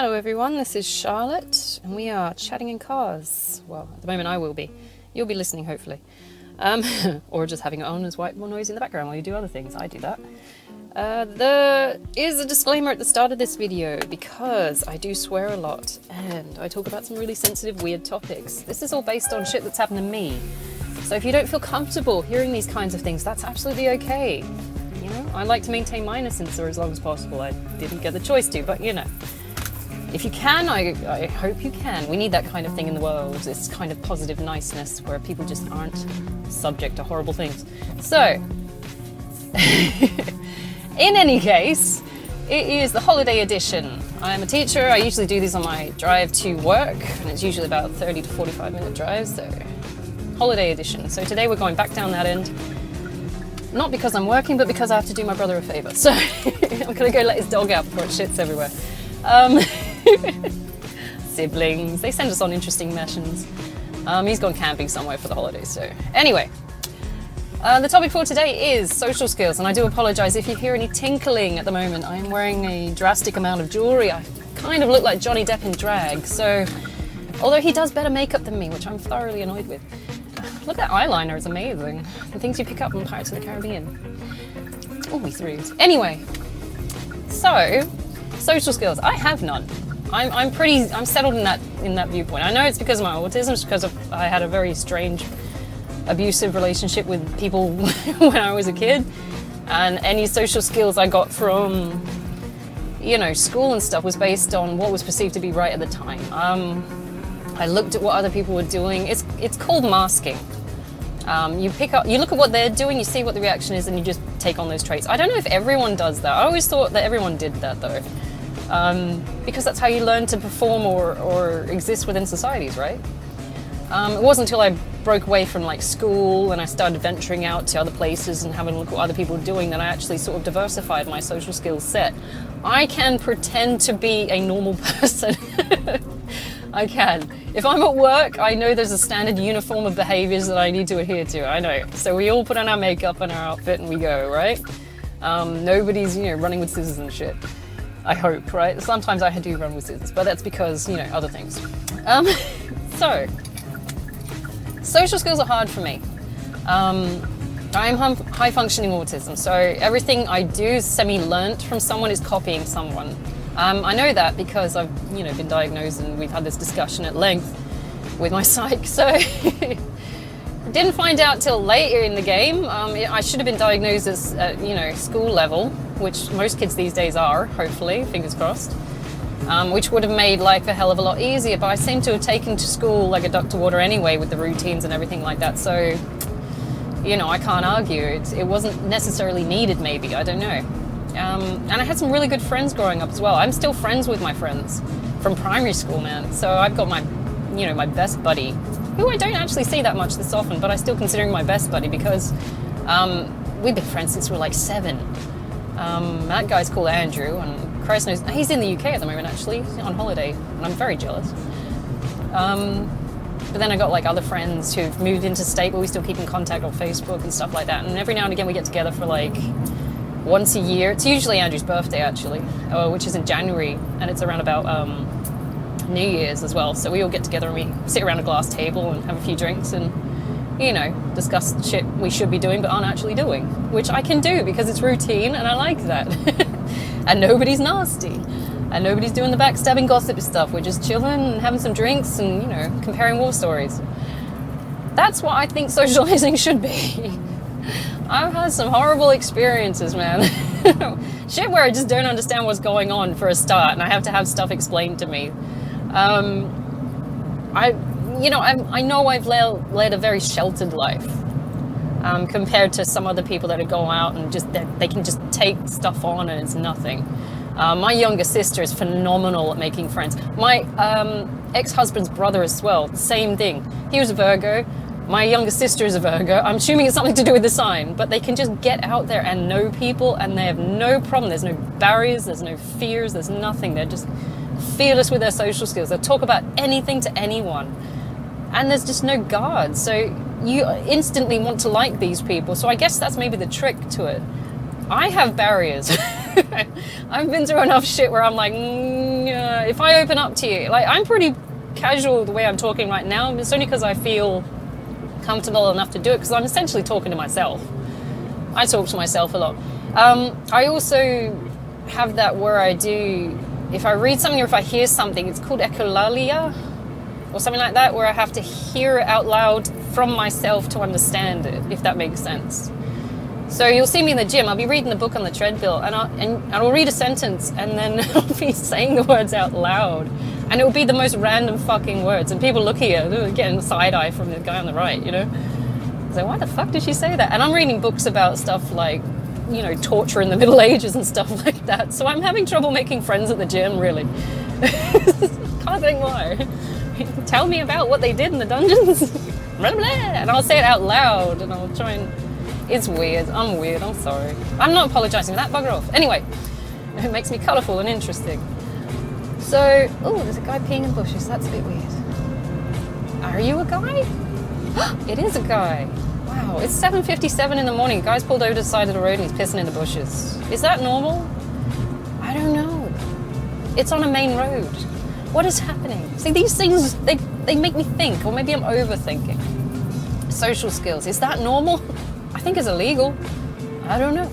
Hello everyone, this is Charlotte, and we are chatting in cars. Well, at the moment I will be. You'll be listening, hopefully. Or just having it on as white more noise in the background while you do other things. I do that. There is a disclaimer at the start of this video, because I do swear a lot, and I talk about some really sensitive, weird topics. This is all based on shit that's happened to me. So if you don't feel comfortable hearing these kinds of things, that's absolutely okay. You know, I like to maintain my innocence for as long as possible. I didn't get the choice to, but you know. If you can, I hope you can. We need that kind of thing in the world, this kind of positive niceness where people just aren't subject to horrible things. So, in any case, it is the holiday edition. I'm a teacher. I usually do these on my drive to work, and it's usually about 30 to 45 minute drives, so holiday edition. So today we're going back down that end. Not because I'm working, but because I have to do my brother a favor. So I'm gonna go let his dog out before it shits everywhere. Siblings, they send us on interesting missions. He's gone camping somewhere for the holidays, so anyway. The topic for today is social skills, and I do apologise if you hear any tinkling at the moment. I am wearing a drastic amount of jewellery. I kind of look like Johnny Depp in drag, so although he does better makeup than me, which I'm thoroughly annoyed with. Look, that eyeliner is amazing. The things you pick up on Pirates of the Caribbean. Oh, we threw it. Anyway, so social skills. I have none. I'm settled in that viewpoint. I know it's because of my autism, it's because I had a very strange, abusive relationship with people when I was a kid, and any social skills I got from, you know, school and stuff was based on what was perceived to be right at the time. I looked at what other people were doing. It's called masking. You look at what they're doing, you see what the reaction is, and you just take on those traits. I don't know if everyone does that. I always thought that everyone did that though. Because that's how you learn to perform or exist within societies, right? It wasn't until I broke away from like school and I started venturing out to other places and having a look at what other people were doing that I actually sort of diversified my social skills set. I can pretend to be a normal person. I can. If I'm at work, I know there's a standard uniform of behaviors that I need to adhere to. I know. So we all put on our makeup and our outfit and we go, right? Nobody's, you know, running with scissors and shit. I hope, right? Sometimes I do run with scissors, but that's because, you know, other things. So, social skills are hard for me. I'm high functioning autism, so everything I do is semi-learnt from someone is copying someone. I know that because I've, you know, been diagnosed and we've had this discussion at length with my psych, so didn't find out till later in the game. I should have been diagnosed as, you know, school level, which most kids these days are, hopefully, fingers crossed, which would have made life a hell of a lot easier, but I seem to have taken to school like a duck to water anyway with the routines and everything like that, so, you know, I can't argue. It wasn't necessarily needed, maybe, I don't know. And I had some really good friends growing up as well. I'm still friends with my friends from primary school, man, so I've got my, you know, my best buddy, who I don't actually see that much this often, but I still consider him my best buddy because we've been friends since we were like 7. That guy's called Andrew, and Christ knows, he's in the UK at the moment actually, he's on holiday, and I'm very jealous. But then I got like other friends who've moved into state, but we still keep in contact on Facebook and stuff like that, and every now and again we get together for like once a year. It's usually Andrew's birthday actually, which is in January, and it's around about New Year's as well, so we all get together and we sit around a glass table and have a few drinks and, you know, discuss shit we should be doing but aren't actually doing, which I can do because it's routine and I like that. And nobody's nasty and nobody's doing the backstabbing gossip stuff. We're just chilling and having some drinks and, you know, comparing war stories. That's what I think socializing should be. I've had some horrible experiences, man. Shit where I just don't understand what's going on for a start and I have to have stuff explained to me. I know I've led a very sheltered life compared to some other people that go out and just they can just take stuff on and it's nothing. My younger sister is phenomenal at making friends. My ex-husband's brother as well, same thing. He was a Virgo. My younger sister is a Virgo. I'm assuming it's something to do with the sign, but they can just get out there and know people and they have no problem. There's no barriers, there's no fears, there's nothing. They're just fearless with their social skills. They'll talk about anything to anyone. And there's just no guards. So you instantly want to like these people. So I guess that's maybe the trick to it. I have barriers. I've been through enough shit where I'm like, if I open up to you, like, I'm pretty casual the way I'm talking right now. It's only because I feel comfortable enough to do it, because I'm essentially talking to myself. I talk to myself a lot. I also have that where I do, if I read something or if I hear something, it's called echolalia or something like that, where I have to hear it out loud from myself to understand it, if that makes sense. So you'll see me in the gym, I'll be reading the book on the treadmill, and I'll read a sentence, and then I'll be saying the words out loud, and it will be the most random fucking words, and people look here, they're getting the side eye from the guy on the right, you know? So why the fuck did she say that? And I'm reading books about stuff like, you know, torture in the Middle Ages and stuff like that, so I'm having trouble making friends at the gym, really. Can't think why. Tell me about what they did in the dungeons. Blah, blah, and I'll say it out loud, and I'll try and... It's weird. I'm weird. I'm sorry. I'm not apologising for that. Bugger off. Anyway, it makes me colourful and interesting. So, oh, there's a guy peeing in bushes. That's a bit weird. Are you a guy? It is a guy. Wow, it's 7:57 in the morning. Guy's pulled over to the side of the road and he's pissing in the bushes. Is that normal? I don't know. It's on a main road. What is happening? See, these things, they make me think, or maybe I'm overthinking. Social skills, is that normal? I think it's illegal. I don't know.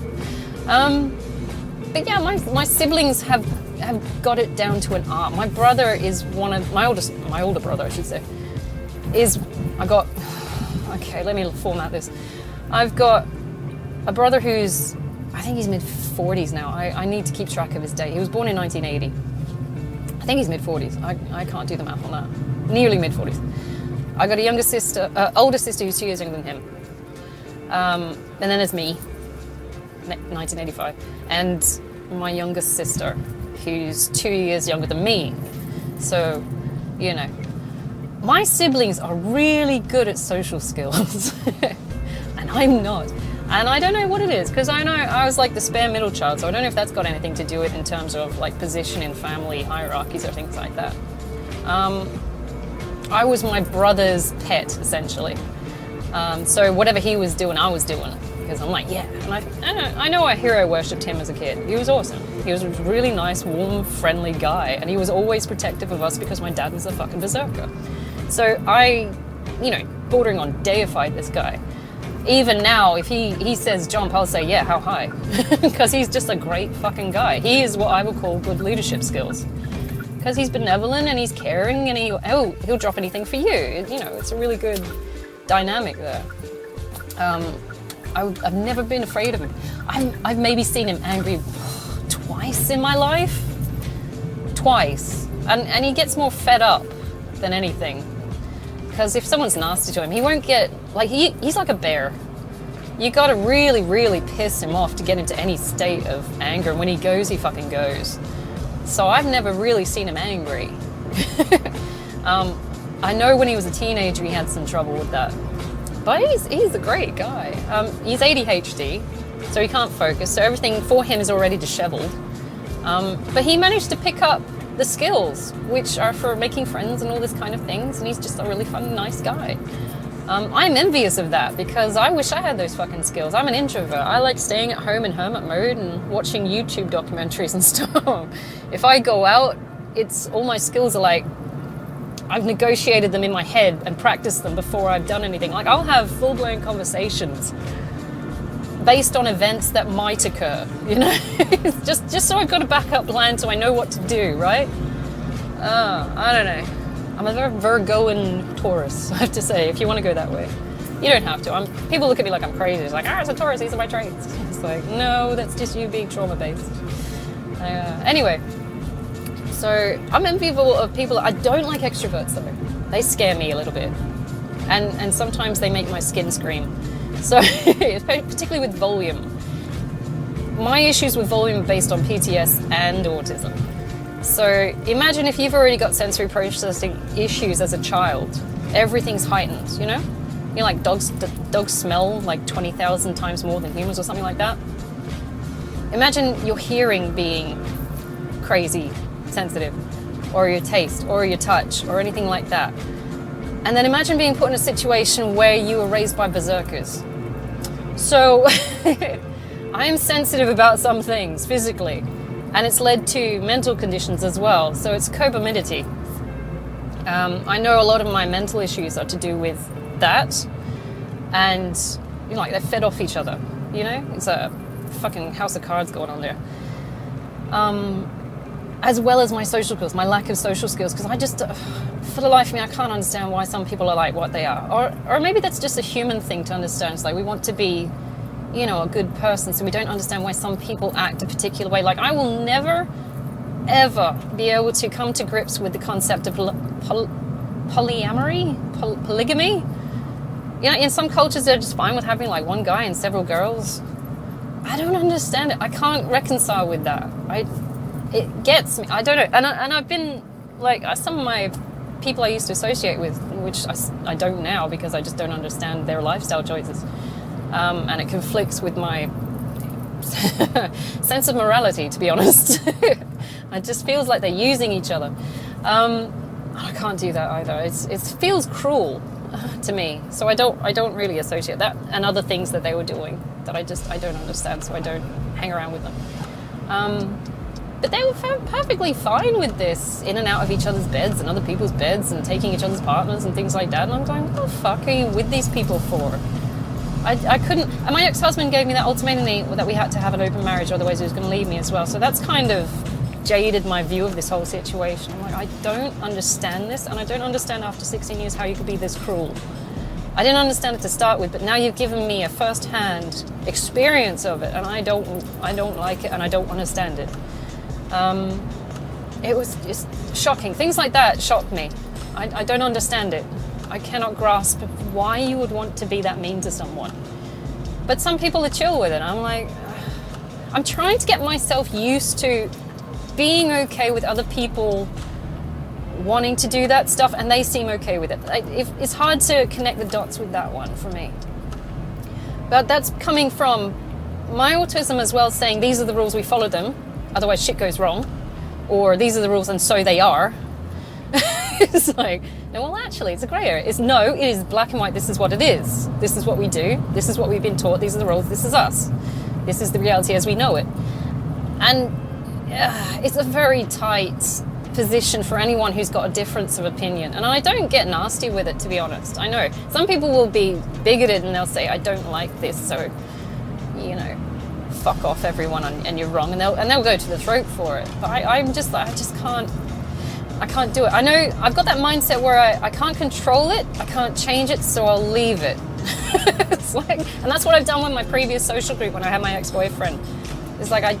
But yeah, my siblings have got it down to an art. My brother is my older brother, I should say, okay, let me format this. I've got a brother who's, I think he's mid-40s now. I need to keep track of his date. He was born in 1980. I think he's mid-40s. I can't do the math on that. Nearly mid-40s. I got a older sister who's 2 years younger than him. And then there's me, 1985, and my youngest sister, who's 2 years younger than me. So, you know, my siblings are really good at social skills, and I'm not. And I don't know what it is, because I know I was like the spare middle child, so I don't know if that's got anything to do with it in terms of like position in family hierarchies or things like that. I was my brother's pet, essentially. So whatever he was doing, I was doing it, because I'm like, yeah. And I know I hero worshipped him as a kid. He was awesome. He was a really nice, warm, friendly guy, and he was always protective of us because my dad was a fucking berserker. So I, you know, bordering on deified this guy. Even now, if he says jump, I'll say, yeah, how high? Because he's just a great fucking guy. He is what I would call good leadership skills. Because he's benevolent and he's caring, and he'll drop anything for you. You know, it's a really good dynamic there. I've never been afraid of him. I've maybe seen him angry twice in my life. Twice. And he gets more fed up than anything. Because if someone's nasty to him, he won't get, like, he's like a bear. You gotta really, really piss him off to get into any state of anger, and when he goes, he fucking goes. So I've never really seen him angry. I know when he was a teenager, he had some trouble with that. But he's a great guy. He's ADHD, so he can't focus, so everything for him is already disheveled. But he managed to pick up the skills, which are for making friends and all this kind of things, and he's just a really fun, nice guy. I'm envious of that, because I wish I had those fucking skills. I'm an introvert. I like staying at home in hermit mode and watching YouTube documentaries and stuff. If I go out, all my skills are like, I've negotiated them in my head and practiced them before I've done anything. Like, I'll have full-blown conversations based on events that might occur, you know? just so I've got a backup plan, so I know what to do, right? I don't know. I'm a very Virgoan Taurus, I have to say, if you want to go that way. You don't have to. People look at me like I'm crazy. It's like, it's a Taurus, these are my traits. It's like, no, that's just you being trauma-based. Anyway, so I'm enviable of people. I don't like extroverts, though. They scare me a little bit. And sometimes they make my skin scream. So, particularly with volume. My issues with volume are based on PTS and autism. So imagine if you've already got sensory processing issues as a child. Everything's heightened, you know? You know, like dogs smell like 20,000 times more than humans or something like that. Imagine your hearing being crazy sensitive, or your taste, or your touch, or anything like that. And then imagine being put in a situation where you were raised by berserkers. So I am sensitive about some things physically. And it's led to mental conditions as well. So it's comorbidity. I know a lot of my mental issues are to do with that. And, you know, like they're fed off each other, you know? It's a fucking house of cards going on there. As well as my social skills, my lack of social skills, because I just, for the life of me, I can't understand why some people are like what they are. Or maybe that's just a human thing to understand. It's like we want to be, you know, a good person, so we don't understand why some people act a particular way. Like I will never, ever be able to come to grips with the concept of polyamory, polygamy. You know, in some cultures they're just fine with having like one guy and several girls. I don't understand it. I can't reconcile with that. It gets me. I don't know. And I've been like some of my people I used to associate with, which I don't now because I just don't understand their lifestyle choices. And it conflicts with my sense of morality, to be honest. It just feels like they're using each other. I can't do that either. It feels cruel to me. So I don't really associate that and other things that they were doing that I don't understand, so I don't hang around with them. But they were perfectly fine with this, in and out of each other's beds and other people's beds and taking each other's partners and things like that. And I'm going, what the fuck are you with these people for? I couldn't, and my ex-husband gave me that ultimatum that we had to have an open marriage, otherwise he was going to leave me as well. So that's kind of jaded my view of this whole situation. I'm like, I don't understand this, and I don't understand after 16 years how you could be this cruel. I didn't understand it to start with, but now you've given me a first-hand experience of it, and I don't like it, and I don't understand it. It was just shocking. Things like that shocked me. I don't understand it. I cannot grasp why you would want to be that mean to someone. But some people are chill with it. I'm like, I'm trying to get myself used to being okay with other people wanting to do that stuff, and they seem okay with it. It's hard to connect the dots with that one for me. But that's coming from my autism as well, saying these are the rules, we follow them, otherwise shit goes wrong, or these are the rules and so they are. It's like, no, well actually it's a grey area. It is black and white, this is what it is. This is what we do, this is what we've been taught, these are the rules, this is us. This is the reality as we know it. And it's a very tight position for anyone who's got a difference of opinion. And I don't get nasty with it, to be honest. I know some people will be bigoted and they'll say, I don't like this, so, you know, fuck off everyone and you're wrong, and they'll go to the throat for it. But I can't do it. I know I've got that mindset where I can't control it, I can't change it, so I'll leave it. It's like, and that's what I've done with my previous social group when I had my ex-boyfriend. It's like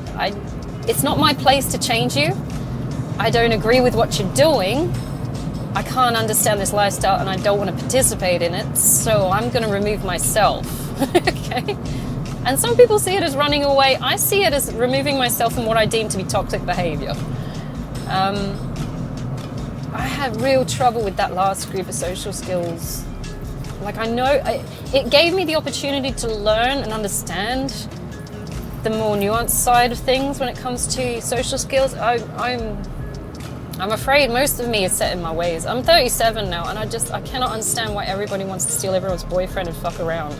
it's not my place to change you. I don't agree with what you're doing. I can't understand this lifestyle and I don't want to participate in it, so I'm going to remove myself. Okay? And some people see it as running away. I see it as removing myself from what I deem to be toxic behavior. I had real trouble with that last group of social skills. Like, I know it gave me the opportunity to learn and understand the more nuanced side of things when it comes to social skills. I'm afraid most of me is set in my ways. I'm 37 now, and I cannot understand why everybody wants to steal everyone's boyfriend and fuck around.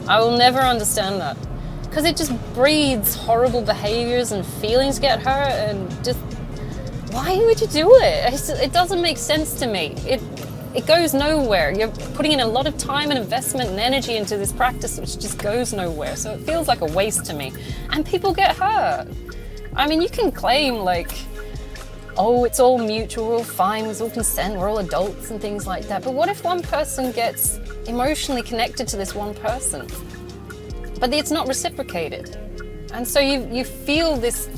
I will never understand that, because it just breeds horrible behaviors and feelings get hurt, and just, why would you do it? It doesn't make sense to me. It goes nowhere. You're putting in a lot of time and investment and energy into this practice, which just goes nowhere. So it feels like a waste to me. And people get hurt. I mean, you can claim like, oh, it's all mutual, we're all fine, it's all consent, we're all adults and things like that. But what if one person gets emotionally connected to this one person, but it's not reciprocated? And so you feel this.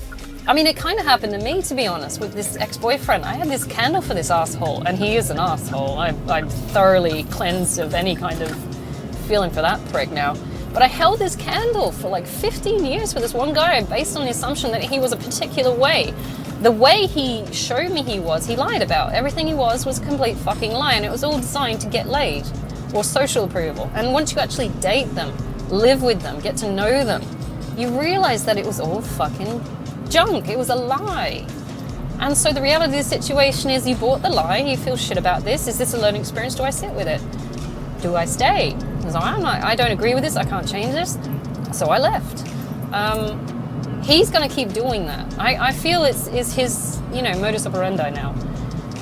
I mean, it kind of happened to me, to be honest, with this ex-boyfriend. I had this candle for this asshole, and he is an asshole. I'm thoroughly cleansed of any kind of feeling for that prick now. But I held this candle for like 15 years for this one guy based on the assumption that he was a particular way. The way he showed me he lied about. Everything he was a complete fucking lie, and it was all designed to get laid or social approval. And once you actually date them, live with them, get to know them, you realize that it was all fucking junk. It was a lie. And so the reality of the situation is, you bought the lie, you feel shit about this. Is this a learning experience? Do I sit with it? Do I stay? Because I don't agree with this, I can't change this. So I left. he's going to keep doing that. I feel it's his, modus operandi now.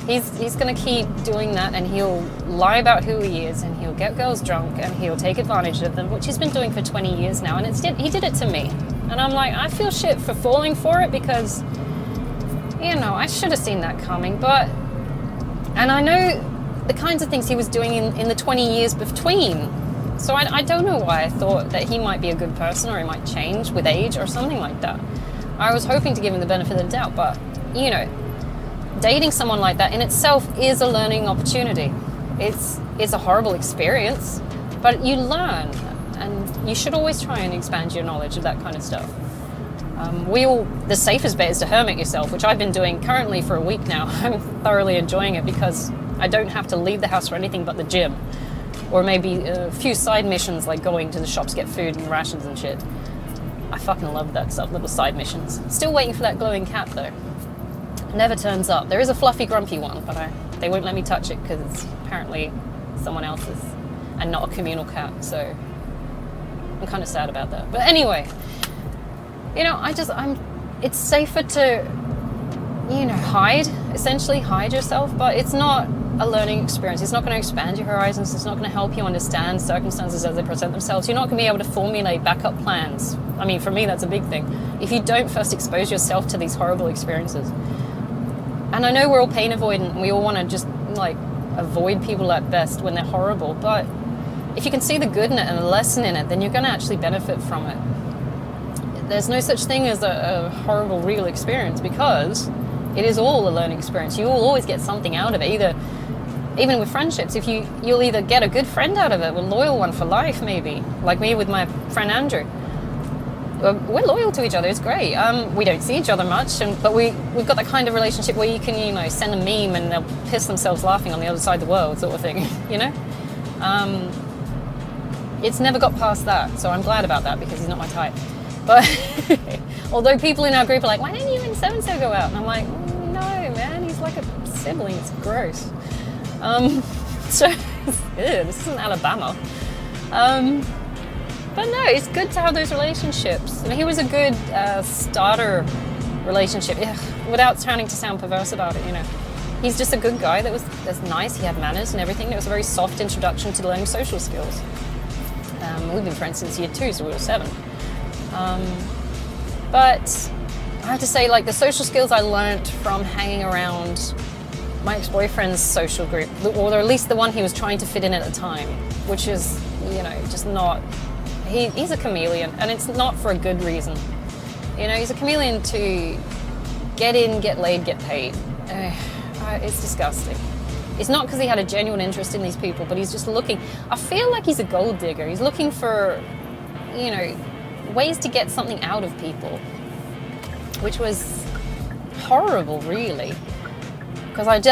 He's going to keep doing that, and he'll lie about who he is, and he'll get girls drunk, and he'll take advantage of them, which he's been doing for 20 years now, and he did it to me. And I'm like, I feel shit for falling for it because, I should have seen that coming. And I know the kinds of things he was doing in the 20 years between. So I don't know why I thought that he might be a good person or he might change with age or something like that. I was hoping to give him the benefit of the doubt, but, dating someone like that in itself is a learning opportunity. It's a horrible experience, but you learn, and you should always try and expand your knowledge of that kind of stuff. The safest bet is to hermit yourself, which I've been doing currently for a week now. I'm thoroughly enjoying it because I don't have to leave the house for anything but the gym, or maybe a few side missions like going to the shops, get food and rations and shit. I fucking love that stuff, little side missions. Still waiting for that glowing cat though. Never turns up. There is a fluffy, grumpy one, but they won't let me touch it because it's apparently someone else's and not a communal cat, so I'm kind of sad about that. But anyway, it's safer to, hide yourself, but it's not a learning experience. It's not going to expand your horizons. It's not going to help you understand circumstances as they present themselves. You're not going to be able to formulate backup plans. I mean, for me, that's a big thing. If you don't first expose yourself to these horrible experiences. And I know we're all pain avoidant, and we all want to just, avoid people at best when they're horrible, but if you can see the good in it and the lesson in it, then you're going to actually benefit from it. There's no such thing as a horrible real experience, because it is all a learning experience. You will always get something out of it. Even with friendships, you'll either get a good friend out of it, a loyal one for life maybe, like me with my friend Andrew. We're loyal to each other. It's great. We don't see each other much, but we've got that kind of relationship where you can, send a meme and they'll piss themselves laughing on the other side of the world, sort of thing. It's never got past that, so I'm glad about that because he's not my type. But although people in our group are like, "Why don't you and so-and-so go out?" And I'm like, "No, man, he's like a sibling. It's gross." So this isn't Alabama. But no, it's good to have those relationships. I mean, he was a good starter relationship, without trying to sound perverse about it, He's just a good guy that's nice, he had manners and everything. It was a very soft introduction to learning social skills. We've been friends since year 2, so we were 7. But I have to say, the social skills I learnt from hanging around my ex-boyfriend's social group, or at least the one he was trying to fit in at the time, which is, just not... He's a chameleon, and it's not for a good reason. He's a chameleon to get in, get laid, get paid. It's disgusting. It's not because he had a genuine interest in these people, but he's just looking... I feel like he's a gold digger. He's looking for, ways to get something out of people, which was horrible, really. Because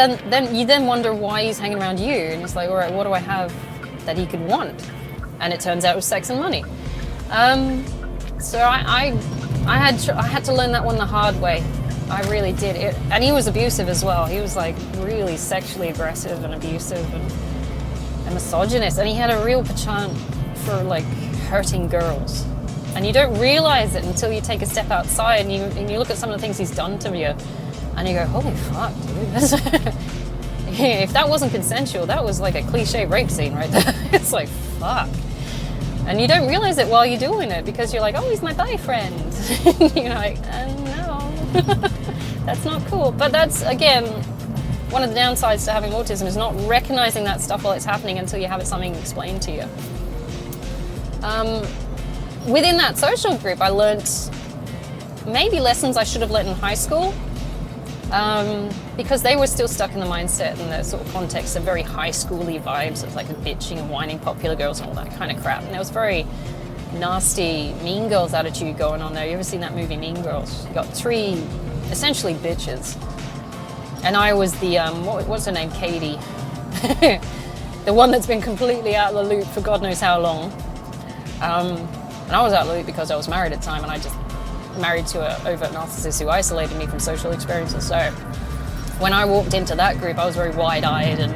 you then wonder why he's hanging around you, and it's like, all right, what do I have that he could want? And it turns out it was sex and money. So I had to learn that one the hard way. I really did. And he was abusive as well. He was really sexually aggressive and abusive and misogynist. And he had a real penchant for hurting girls. And you don't realize it until you take a step outside and you look at some of the things he's done to you, and you go, holy fuck, dude. If that wasn't consensual, that was like a cliche rape scene right there. It's like, fuck. And you don't realize it while you're doing it because you're like, oh, he's my boyfriend. You're like, no, that's not cool. But that's, again, one of the downsides to having autism is not recognizing that stuff while it's happening until you have something explained to you. Within that social group, I learnt maybe lessons I should have learnt in high school. Because they were still stuck in the mindset and the sort of context of very high schooly vibes of bitching and whining popular girls and all that kind of crap. And there was very nasty Mean Girls attitude going on there. You ever seen that movie Mean Girls? You got 3 essentially bitches. And I was the, what's her name? Katie. The one that's been completely out of the loop for God knows how long. And I was out of the loop because I was married at the time, and I just married to an overt narcissist who isolated me from social experiences. So when I walked into that group, I was very wide-eyed and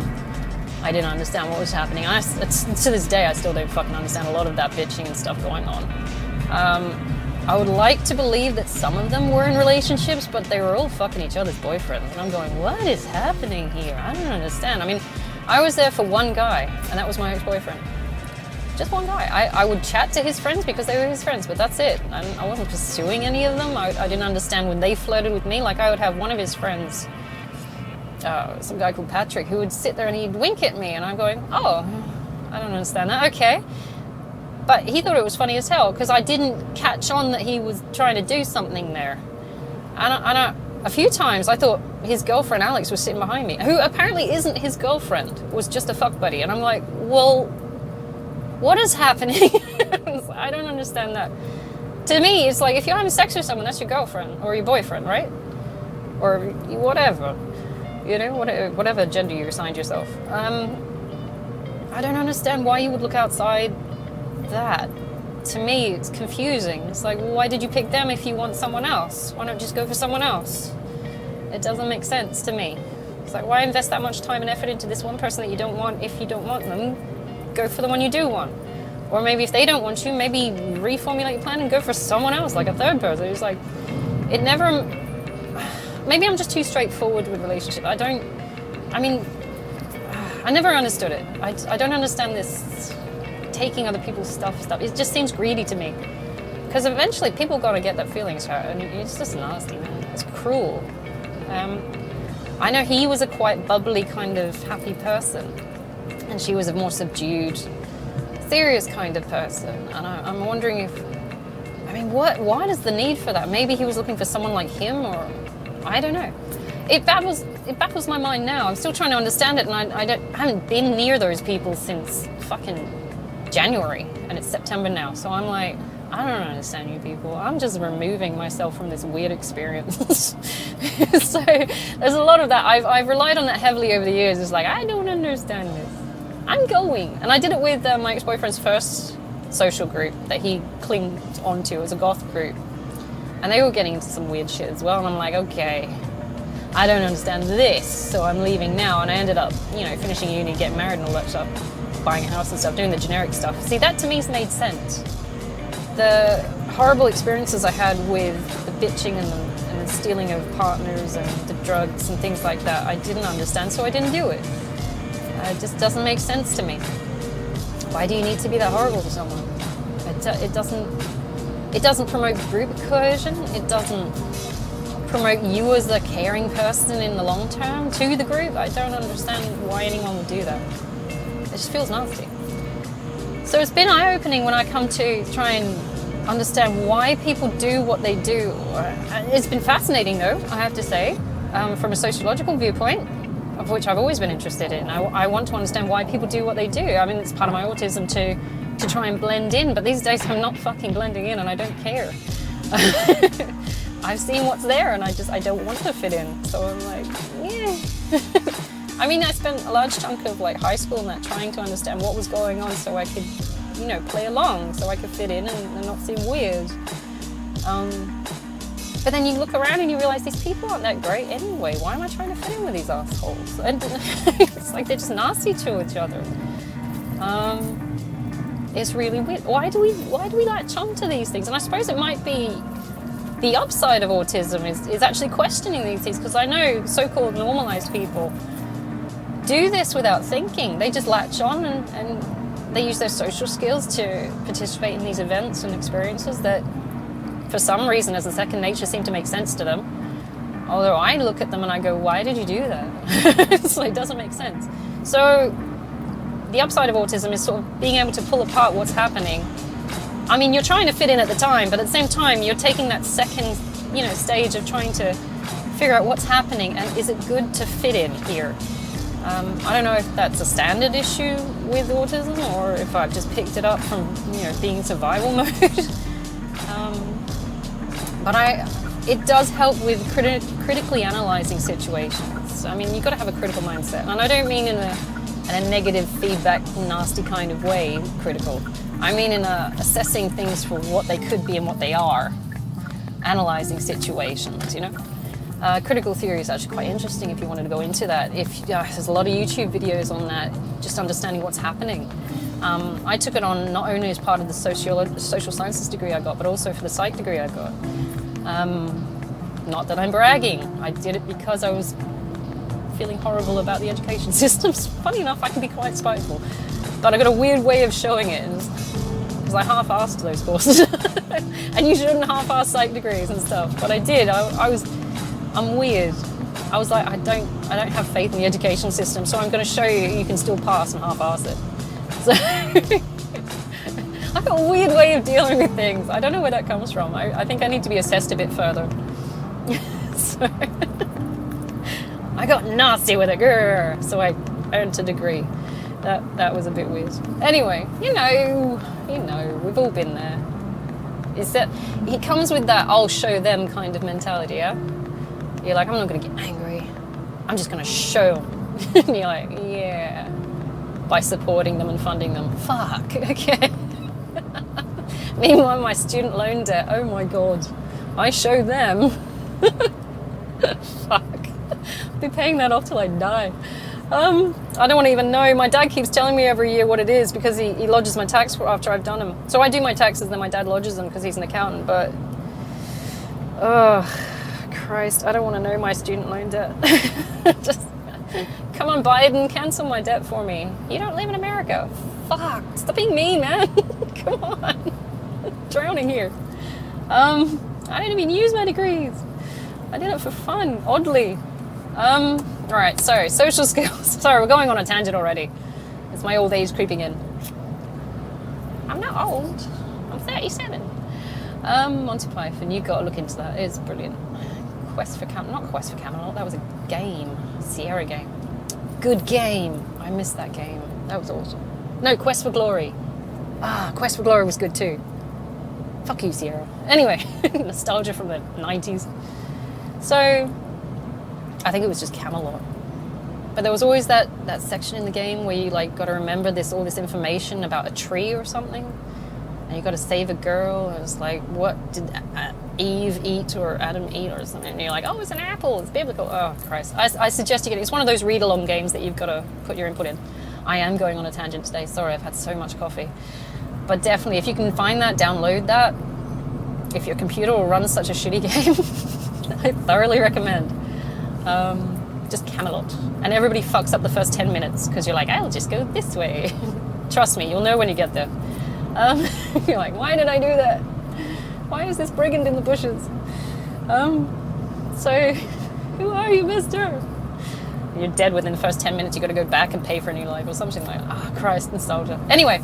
I didn't understand what was happening. To this day, I still don't fucking understand a lot of that bitching and stuff going on. I would like to believe that some of them were in relationships, but they were all fucking each other's boyfriends. And I'm going, what is happening here? I don't understand. I mean, I was there for one guy, and that was my ex-boyfriend. Just one guy. I would chat to his friends because they were his friends, but that's it. I wasn't pursuing any of them. I didn't understand when they flirted with me. Like, I would have one of his friends, some guy called Patrick, who would sit there and he'd wink at me, and I'm going, oh, I don't understand that. Okay. But he thought it was funny as hell because I didn't catch on that he was trying to do something there. And a few times I thought his girlfriend Alex was sitting behind me, who apparently isn't his girlfriend, was just a fuck buddy. And I'm like, well, what is happening? I don't understand that. To me, it's like if you're having sex with someone, that's your girlfriend or your boyfriend, right? Or whatever, you know, whatever gender you assigned yourself. I don't understand why you would look outside that. To me, it's confusing. It's like, well, why did you pick them if you want someone else? Why not just go for someone else? It doesn't make sense to me. It's like, why invest that much time and effort into this one person that you don't want if you don't want them? Go for the one you do want. Or maybe if they don't want you, maybe reformulate your plan and go for someone else, like a third person. It's like, it never... Maybe I'm just too straightforward with relationships. I never understood it. I don't understand this taking other people's stuff. It just seems greedy to me. Because eventually people got to get their feelings hurt, and it's just nasty, man. It's cruel. I know he was a quite bubbly kind of happy person, and she was a more subdued, serious kind of person. And I'm wondering if, why does the need for that? Maybe he was looking for someone like him, or I don't know. It baffles my mind now. I'm still trying to understand it, and I haven't been near those people since fucking January, and it's September now. So I'm like, I don't understand you people. I'm just removing myself from this weird experience. So there's a lot of that. I've relied on that heavily over the years. It's like, I don't understand this. I'm going. And I did it with my ex-boyfriend's first social group that he clinged onto as a goth group. And they were getting into some weird shit as well. And I'm like, okay, I don't understand this. So I'm leaving now. And I ended up, finishing uni, getting married and all that stuff, buying a house and stuff, doing the generic stuff. See, that to me's made sense. The horrible experiences I had with the bitching and the stealing of partners and the drugs and things like that, I didn't understand, so I didn't do it. It just doesn't make sense to me. Why do you need to be that horrible to someone? It doesn't promote group cohesion. It doesn't promote you as a caring person in the long term to the group. I don't understand why anyone would do that. It just feels nasty. So it's been eye-opening when I come to try and understand why people do what they do. It's been fascinating, though, I have to say, from a sociological viewpoint, of which I've always been interested in. I want to understand why people do what they do. I mean, it's part of my autism to try and blend in, but these days I'm not fucking blending in, and I don't care. I've seen what's there, and I don't want to fit in. So I'm like, yeah. I spent a large chunk of high school and that trying to understand what was going on so I could, play along, so I could fit in and not seem weird. But then you look around and you realize these people aren't that great anyway. Why am I trying to fit in with these assholes? And it's like they're just nasty to each other. It's really weird. Why do we latch on to these things? And I suppose it might be the upside of autism is actually questioning these things, because I know so-called normalized people do this without thinking. They just latch on and they use their social skills to participate in these events and experiences that for some reason as a second nature seem to make sense to them. Although I look at them and I go, why did you do that? So it doesn't make sense. So the upside of autism is sort of being able to pull apart what's happening. You're trying to fit in at the time, but at the same time you're taking that second stage of trying to figure out what's happening and is it good to fit in here. I don't know if that's a standard issue with autism or if I've just picked it up from being in survival mode. But it does help with critically analysing situations. You've got to have a critical mindset, and I don't mean in a negative feedback, nasty kind of way, critical. I mean in assessing things for what they could be and what they are, analysing situations. Critical theory is actually quite interesting if you wanted to go into that. There's a lot of YouTube videos on that, just understanding what's happening. I took it on not only as part of the social sciences degree I got, but also for the psych degree I got. Not that I'm bragging. I did it because I was feeling horrible about the education systems. Funny enough, I can be quite spiteful. But I got a weird way of showing it, because I half-assed those courses. And you shouldn't half-ass psych degrees and stuff. But I did. I'm weird. I was like, I don't have faith in the education system, so I'm going to show you can still pass and half-ass it. So I've got a weird way of dealing with things. I don't know where that comes from. I think I need to be assessed a bit further. So I got nasty with it, grr, so I earned a degree. That was a bit weird. Anyway, you know, we've all been there. Is that he comes with that I'll show them kind of mentality, yeah? You're like, I'm not going to get angry. I'm just going to show them. And you're like, yeah. By supporting them and funding them. Fuck, okay. Meanwhile, my student loan debt, oh my God. I show them. Fuck. I'll be paying that off till I die. I don't want to even know. My dad keeps telling me every year what it is because he lodges my tax after I've done them. So I do my taxes, then my dad lodges them because he's an accountant. But, oh, Christ, I don't want to know my student loan debt. Just come on, Biden, cancel my debt for me. You don't live in America. Fuck, stop being mean, man. Come on. Drowning here. I didn't even use my degrees. I did it for fun, oddly. Alright, so social skills. Sorry, we're going on a tangent already. It's my old age creeping in. I'm not old. I'm 37. Monty Python, you've got to look into that. It's brilliant. Not Quest for Camelot, that was a game. Sierra game. Good game. I missed that game. That was awesome. No, Quest for Glory. Quest for Glory was good too. Fuck you, Sierra. Anyway, nostalgia from the 90s. So, I think it was just Camelot. But there was always that section in the game where you like got to remember all this information about a tree or something, and you got to save a girl. And it's like, what did Eve eat or Adam eat or something? And you're like, oh, it's an apple. It's biblical. Oh Christ! I suggest you get it. It's one of those read-along games that you've got to put your input in. I am going on a tangent today. Sorry, I've had so much coffee. But definitely, if you can find that, download that. If your computer will run such a shitty game, I thoroughly recommend. Just Camelot. And everybody fucks up the first 10 minutes because you're like, I'll just go this way. Trust me, you'll know when you get there. You're like, why did I do that? Why is this brigand in the bushes? So, who are you, mister? You're dead within the first 10 minutes. You've got to go back and pay for a new life or something like that. Oh, Christ, nostalgia. Anyway,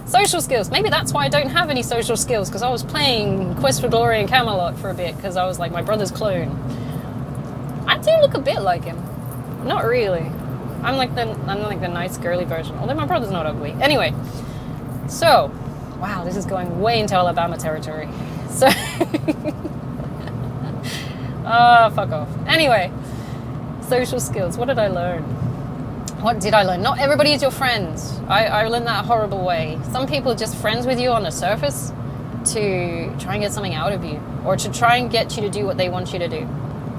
social skills. Maybe that's why I don't have any social skills, because I was playing Quest for Glory and Camelot for a bit because I was like my brother's clone. I do look a bit like him. Not really. I'm like the nice girly version, although my brother's not ugly. Anyway, so, wow, this is going way into Alabama territory. So, fuck off. Anyway, social skills. What did I learn? What did I learn? Not everybody is your friend. I learned that a horrible way. Some people are just friends with you on the surface to try and get something out of you, or to try and get you to do what they want you to do.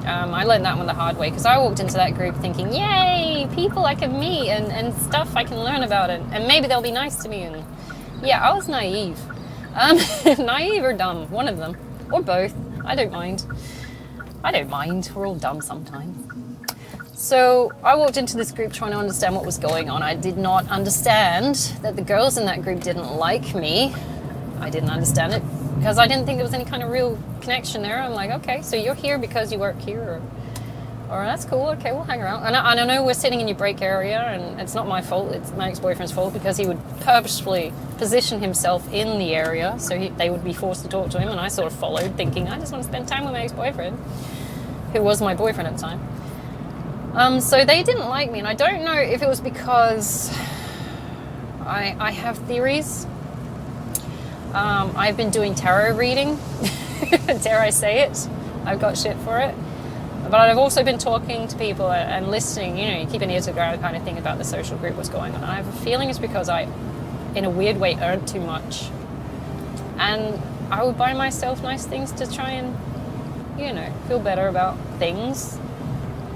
I learned that one the hard way, because I walked into that group thinking, yay, people I can meet and stuff I can learn about, and maybe they'll be nice to me. And yeah, I was naive. Naive or dumb, one of them, or both. I don't mind. We're all dumb sometimes. So I walked into this group trying to understand what was going on. I did not understand that the girls in that group didn't like me. I didn't understand it because I didn't think there was any kind of real connection there. I'm like, okay, so you're here because you work here, or that's cool, okay, we'll hang around. And I know we're sitting in your break area, and it's not my fault, it's my ex-boyfriend's fault, because he would purposefully position himself in the area so they would be forced to talk to him, and I sort of followed thinking, I just want to spend time with my ex-boyfriend, who was my boyfriend at the time. So they didn't like me, and I don't know if it was because I have theories. I've been doing tarot reading, dare I say it, I've got shit for it, but I've also been talking to people and listening, you keep an ear to the ground kind of thing about the social group, what's going on. And I have a feeling it's because I, in a weird way, earned too much, and I would buy myself nice things to try and, feel better about things,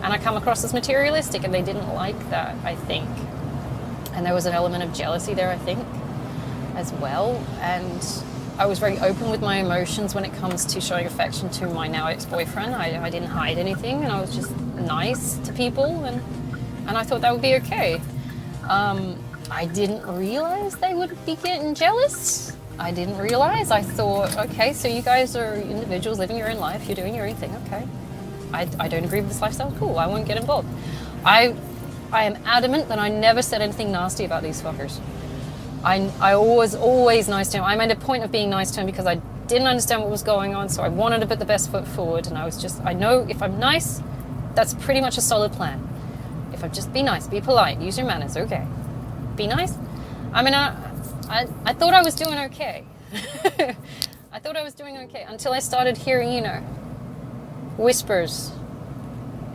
and I come across as materialistic, and they didn't like that, I think, and there was an element of jealousy there, I think. as well, and I was very open with my emotions when it comes to showing affection to my now ex-boyfriend. I didn't hide anything, and I was just nice to people, and I thought that would be okay. I didn't realize they would be getting jealous. I didn't realize. I thought, okay, so you guys are individuals living your own life, you're doing your own thing, okay. I don't agree with this lifestyle, cool, I won't get involved. I am adamant that I never said anything nasty about these fuckers. I was always nice to him. I made a point of being nice to him because I didn't understand what was going on, so I wanted to put the best foot forward, and I know if I'm nice, that's pretty much a solid plan. If I just be nice, be polite, use your manners, okay. Be nice. I mean, I thought I was doing okay. I thought I was doing okay until I started hearing, whispers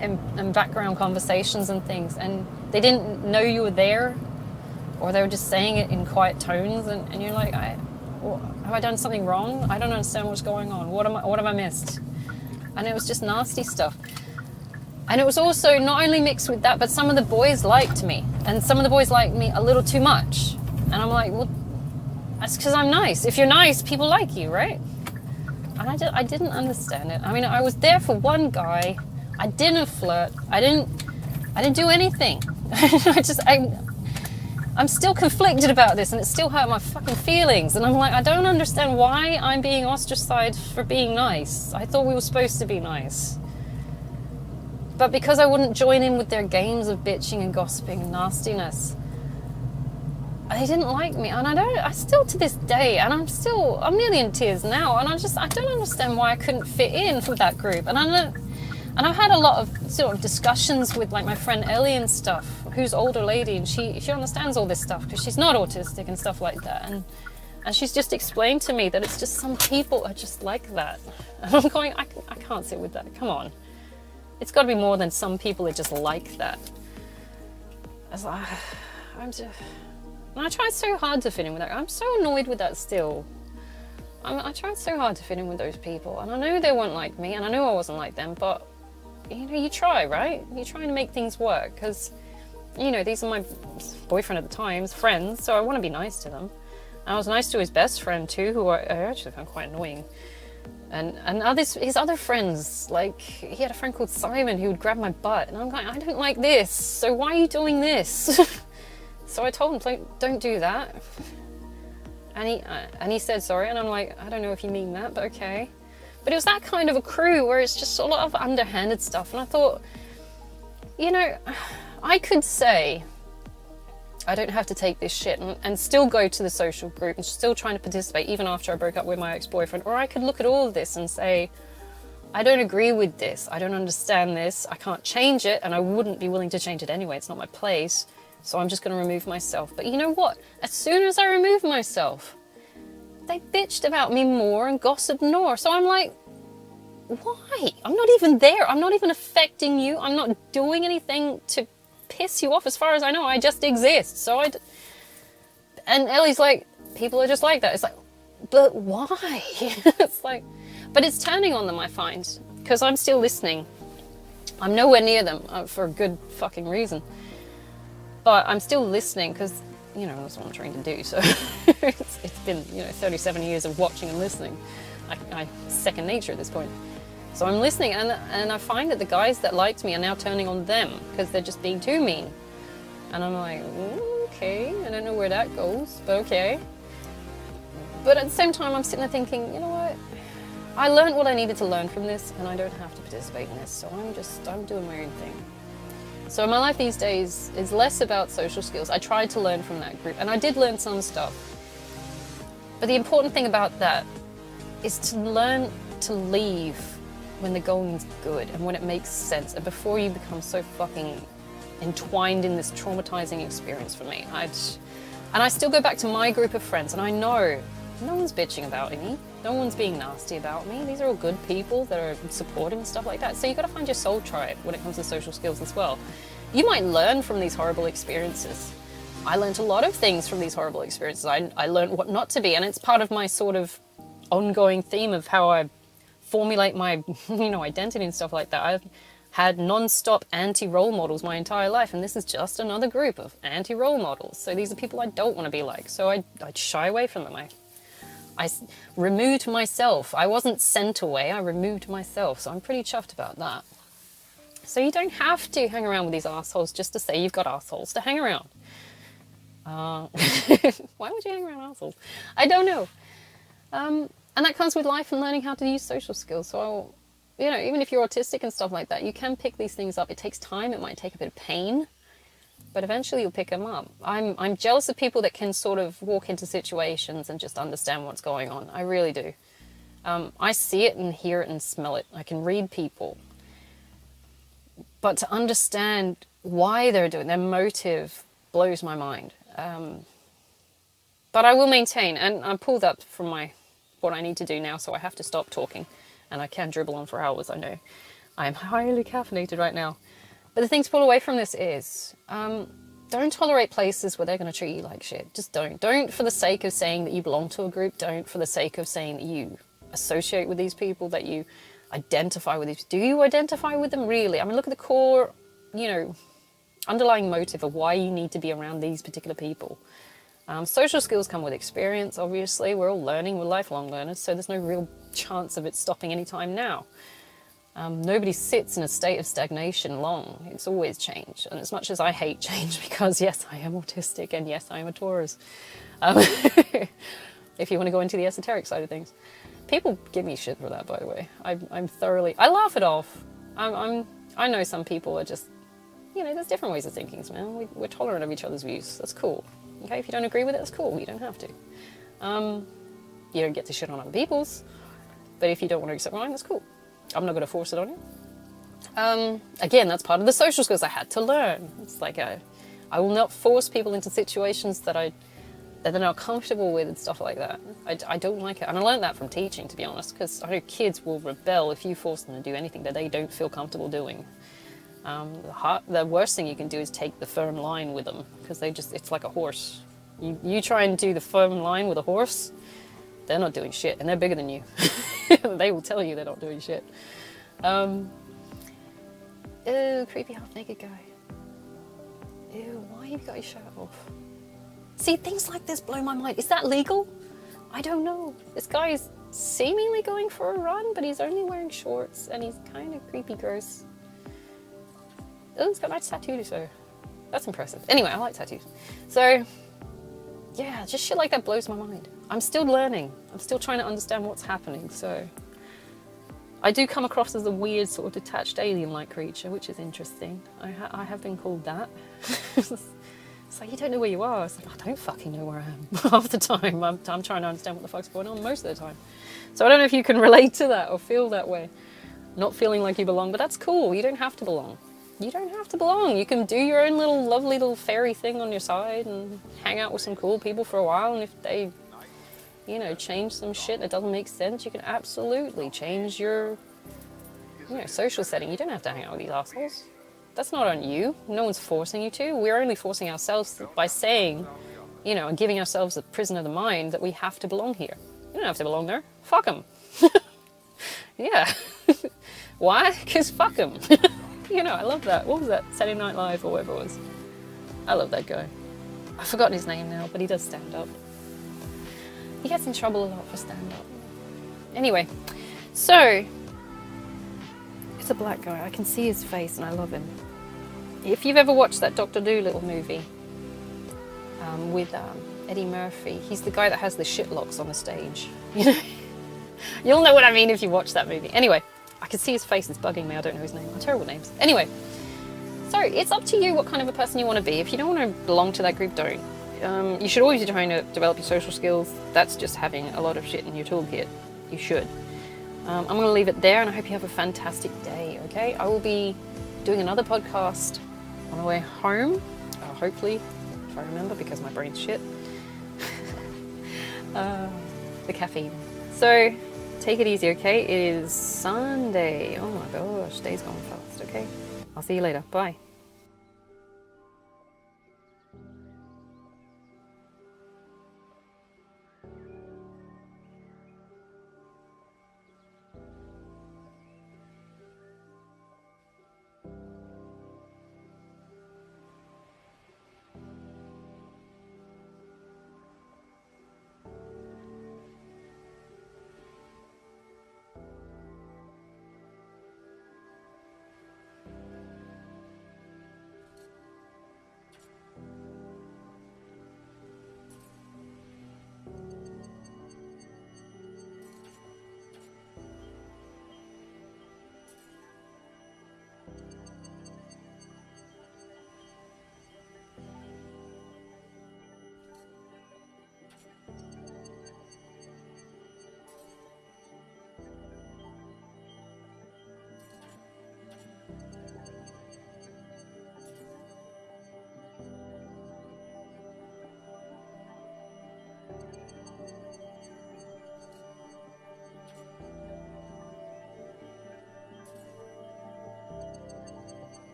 and background conversations and things, and they didn't know you were there, or they were just saying it in quiet tones, and you're like, have I done something wrong? I don't understand what's going on. What have I missed? And it was just nasty stuff. And it was also not only mixed with that, but some of the boys liked me, and some of the boys liked me a little too much. And I'm like, well, that's because I'm nice. If you're nice, people like you, right? And I didn't understand it. I mean, I was there for one guy. I didn't flirt. I didn't do anything. I'm still conflicted about this, and it still hurt my fucking feelings. And I'm like, I don't understand why I'm being ostracized for being nice. I thought we were supposed to be nice. But because I wouldn't join in with their games of bitching and gossiping and nastiness, they didn't like me. And I still to this day, and I'm nearly in tears now, and I don't understand why I couldn't fit in with that group. And I've had a lot of sort of discussions with like my friend Ellie and stuff, who's older lady, and she understands all this stuff because she's not autistic and stuff like that. And she's just explained to me that it's just some people are just like that. And I'm going, I can't sit with that. Come on. It's got to be more than some people are just like that. And I tried so hard to fit in with that. I'm so annoyed with that still. I tried so hard to fit in with those people, and I know they weren't like me, and I know I wasn't like them, but you try, right? You're trying to make things work, because these are my boyfriend at the time's friends, so I want to be nice to them. And I was nice to his best friend too, who I actually found quite annoying. And his other friends, like he had a friend called Simon who would grab my butt, and I'm like, I don't like this, so why are you doing this? So I told him, don't do that. And he said sorry, and I'm like, I don't know if you mean that, but okay. But it was that kind of a crew where it's just a lot of underhanded stuff, and I thought, I could say I don't have to take this shit and still go to the social group and still trying to participate even after I broke up with my ex-boyfriend, or I could look at all of this and say, I don't agree with this, I don't understand this, I can't change it, and I wouldn't be willing to change it anyway, it's not my place, so I'm just going to remove myself. But you know what? As soon as I removed myself, they bitched about me more and gossiped more. So I'm like, why? I'm not even there. I'm not even affecting you. I'm not doing anything to piss you off as far as I know. I just exist. And Ellie's like, people are just like that. It's like, but why? It's like, but it's turning on them, I find, because I'm still listening. I'm nowhere near them for a good fucking reason. But I'm still listening because, that's what I'm trying to do. So it's been, 37 years of watching and listening. I second nature at this point. So I'm listening, and I find that the guys that liked me are now turning on them because they're just being too mean. And I'm like, okay, I don't know where that goes, but okay. But at the same time, I'm sitting there thinking, you know what? I learned what I needed to learn from this, and I don't have to participate in this. So I'm doing my own thing. So my life these days is less about social skills. I tried to learn from that group, and I did learn some stuff. But the important thing about that is to learn to leave when the going's good and when it makes sense, and before you become so fucking entwined in this traumatizing experience for me. And I still go back to my group of friends, and I know no one's bitching about me. No one's being nasty about me. These are all good people that are supporting and stuff like that. So you've got to find your soul tribe when it comes to social skills as well. You might learn from these horrible experiences. I learned a lot of things from these horrible experiences. I learned what not to be, and it's part of my sort of ongoing theme of how I formulate my, identity and stuff like that. I had non-stop anti-role models my entire life, and this is just another group of anti-role models. So these are people I don't want to be like, so I shy away from them. I removed myself. I wasn't sent away, I removed myself, so I'm pretty chuffed about that. So you don't have to hang around with these assholes just to say you've got assholes to hang around. Why would you hang around assholes? I don't know. And that comes with life and learning how to use social skills. So, you know, even if you're autistic and stuff like that, you can pick these things up. It takes time, it might take a bit of pain, but eventually you'll pick them up. I'm jealous of people that can sort of walk into situations and just understand what's going on. I really do. I see it and hear it and smell it. I can read people. But to understand why they're doing, their motive blows my mind. But I will maintain, and I pulled up from what I need to do now, so I have to stop talking, and I can dribble on for hours, I know. I am highly caffeinated right now. But the thing to pull away from this is, don't tolerate places where they're going to treat you like shit. Just don't. Don't for the sake of saying that you belong to a group. Don't for the sake of saying that you associate with these people, that you identify with these. Do you identify with them really? I mean, look at the core, you know, underlying motive of why you need to be around these particular people. Social skills come with experience, obviously. We're all learning, we're lifelong learners, so there's no real chance of it stopping anytime now. Nobody sits in a state of stagnation long. It's always change. And as much as I hate change, because yes, I am autistic, and yes, I am a Taurus. If you want to go into the esoteric side of things. People give me shit for that, by the way. I'm thoroughly... I laugh it off. I know some people are just... You know, there's different ways of thinking, man. We're tolerant of each other's views. That's cool. Okay, if you don't agree with it, that's cool. You don't have to. You don't get to shit on other people's. But if you don't want to accept mine, that's cool. I'm not going to force it on you. Again, that's part of the social skills I had to learn. It's like I will not force people into situations that they're not comfortable with and stuff like that. I don't like it. And I learned that from teaching, to be honest, because I know kids will rebel if you force them to do anything that they don't feel comfortable doing. The worst thing you can do is take the firm line with them, because it's like a horse. You try and do the firm line with a horse, they're not doing shit, and they're bigger than you. They will tell you they're not doing shit. Ew, creepy half-naked guy. Ew, why have you got your shirt off? See, things like this blow my mind. Is that legal? I don't know. This guy is seemingly going for a run, but he's only wearing shorts, and he's kind of creepy gross. Oh, he's got a nice tattoo, so that's impressive. Anyway, I like tattoos. So, yeah, just shit like that blows my mind. I'm still learning. I'm still trying to understand what's happening, so... I do come across as a weird sort of detached alien-like creature, which is interesting. I have been called that. It's like, you don't know where you are. It's like, I don't fucking know where I am half the time. I'm trying to understand what the fuck's going on most of the time. So I don't know if you can relate to that or feel that way. Not feeling like you belong, but that's cool. You don't have to belong. You don't have to belong. You can do your own little lovely little fairy thing on your side and hang out with some cool people for a while, and if they, you know, change some shit that doesn't make sense, you can absolutely change your, you know, social setting. You don't have to hang out with these assholes. That's not on you. No one's forcing you to. We're only forcing ourselves by saying, you know, and giving ourselves a prison of the mind that we have to belong here. You don't have to belong there. Fuck them. Yeah. Why? Because fuck them. You know, I love that. What was that? Saturday Night Live or whatever it was. I love that guy. I've forgotten his name now, but he does stand up. He gets in trouble a lot for stand up. Anyway, so it's a black guy. I can see his face and I love him. If you've ever watched that Dr. Dolittle movie with Eddie Murphy, he's the guy that has the shit locks on the stage. You know? You'll know what I mean if you watch that movie. Anyway, I can see his face, it's bugging me, I don't know his name. I'm terrible at names. Anyway, so it's up to you what kind of a person you want to be. If you don't want to belong to that group, don't. You should always be trying to develop your social skills. That's just having a lot of shit in your toolkit. You should. I'm going to leave it there, and I hope you have a fantastic day, okay? I will be doing another podcast on the way home, hopefully, if I remember, because my brain's shit. The caffeine. So, take it easy, okay? It is Sunday. Oh my gosh, day's going fast, okay? I'll see you later. Bye.